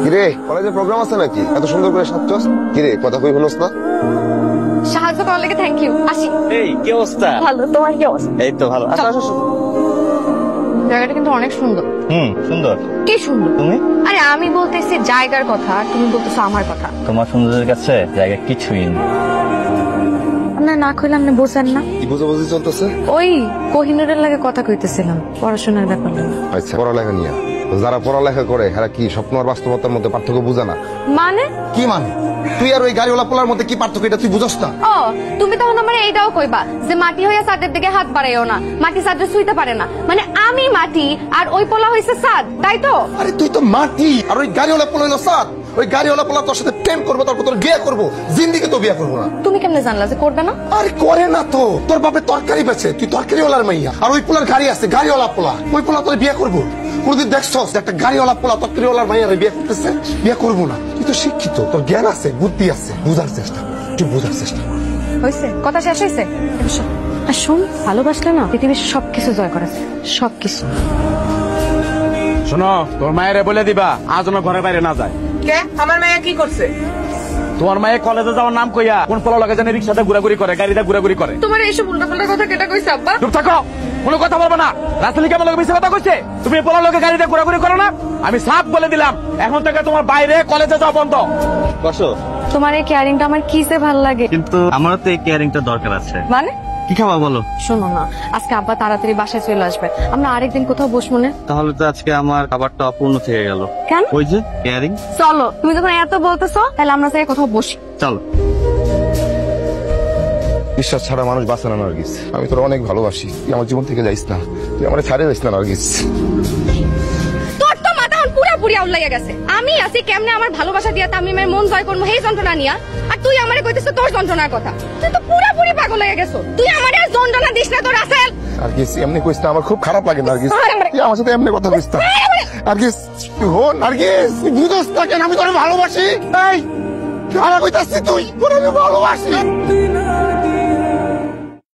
কিরে কলেজে প্রোগ্রাম আছে নাকি? এত সুন্দর করে সাজছস। কিরে কথা কই হলোস না? সাহায্য করার লাগে থ্যাংক ইউ। আসি। এই কি অবস্থা? ভালো, তোমার কি অবস্থা? এই তো ভালো। আসো আসো। জায়গাটা কিন্তু অনেক সুন্দর। সুন্দর। কি সুন্দর? তুমি? আরে আমি বলতেছি জায়গার কথা, আর তুমি বলতেছো আমার কথা। তোমার সৌন্দর্যের কাছে জায়গা কিছুই নেই। আপনার না কইলে আপনি বোঝেন না। কি বুঝাবুঝি চলতেছে? ওই কোহিনুরের লাগে কথা কইতেছিলাম পড়াশোনার ব্যাপার নিয়ে। আচ্ছা পড়ালেখা নিয়ে। যারা পড়ালেখা করে এরা কি স্বপ্ন আর বাস্তবতার মধ্যে পার্থক্য বুঝে না? মানে কি মানে? তুই আর ওই গাড়িওয়ালা পোলার মধ্যে কি পার্থক্য এটা তুই বুঝস না? ও তুমি তখন আমার এইটাও কইবা যে মাটি হইয়া সাদের দিকে হাত বাড়াইও না, মাটি সাদে শুইতে পারে না। মানে আমি মাটি আর ওই পোলা হইছে সাদ, তাই তো? আরে তুই তো মাটি আর ওই গাড়িওয়ালা পোলা হইলো সাদ। ওই গাড়িওয়ালা পোলা তোর সাথে প্রেম করবো, তারপর তোর বিয়ে করবো, জিন্দিগি তো বিয়ে করবো না। তুমি কেমনে জানলা যে করবে না? আরে করে না তো, তোর বাপে তরকারি বেচে, তুই তরকারিওয়ালার মাইয়া, আর ওই পোলার গাড়ি আছে গাড়িওয়ালা পোলা, ওই পোলা তোর বিয়ে করবো। কোনদিন দেখছস একটা গাড়িওয়ালা পোলা তরকারিওয়ালার মাইয়া বিয়ে করতেছে? বিয়ে করবো না। তুই তো শিক্ষিত, তোর জ্ঞান আছে, বুদ্ধি আছে, বুঝার চেষ্টা কর, তুই বুঝার চেষ্টা কর। হইছে কথা শেষ হইছে। আর শোন, ভালোবাসলে না পৃথিবীর সবকিছু জয় করেছে, সবকিছু। শোনো, তোর মায়ের বলে দিবা আজ যেন ঘরের বাইরে না যায়। কে? আমার মেয়ে কি করছে? তোমার মায়ে কলেজে যাওয়ার নাম কইয়া কোন পোলা লাগে জানি রিক্সাতে ঘুরাঘুরি করে, গাড়িতে ঘুরাঘুরি করে। তোমার এইসব উল্টাপাল্টা কথা কেটা কইছে আব্বা? চুপ থাকো, কোনো কথা বলবো না। রাস্তালি কেমন লোক মিশে কথা কইছে? তুমি পোলা লোকে গাড়িতে ঘুরাঘুরি করো না? আমি সাফ বলে দিলাম এখন থেকে তোমার বাইরে কলেজে যাওয়া বন্ধ। বসো। তোমার এই কেয়ারিংটা আমার কিসে ভালো লাগে। কিন্তু আমারও তো এই কেয়ারিংটা দরকার আছে। মানে কি খাবা বলো? শোনো না, আজকে আব্বা তাড়াতাড়ি বাসায় চলে আসবে, আমরা আরেকদিন কোথাও বসবো না? তাহলে তো আজকে আমার খাবারটা অপূর্ণ থেকে গেল। কেন? ওই যে কেয়ারিং। চলো, তুমি যখন এত বলতেছো তাহলে আমরা থেকে কোথাও বসি। চলো। বিশ্বাস ছাড়া মানুষ বাঁচে না নার্গিস। আমি তোর অনেক ভালোবাসি, তুই আমার জীবন থেকে যাইস না, তুই আমার ছাড়ে যাইস না নার্গিস। তোর তো মাথা এখন পুরাপুরি আউলাইয়া গেছে। আমি আছি কেমনে আমার ভালোবাসা দিয়া তামিমের মন জয় করবো সেই যন্ত্রণা নিয়া, আর তুই আমারে কইতেছ তোর যন্ত্রণার কথা। তুই তো পুরাপুরি পাগল হয়ে গেছো। তুই আমারে আর যন্ত্রণা দিস না তোর আসল। নার্গিস এমনি কইস না, আমার খুব খারাপ লাগে নার্গিস। তুই আমার সাথে এমনি কথা কইস না নার্গিস। তুই হো নার্গিস, তুই বুঝস না কেন আমি তোরে ভালোবাসি? এই কারা কইতাছিস তুই? তোরে আমি ভালোবাসি।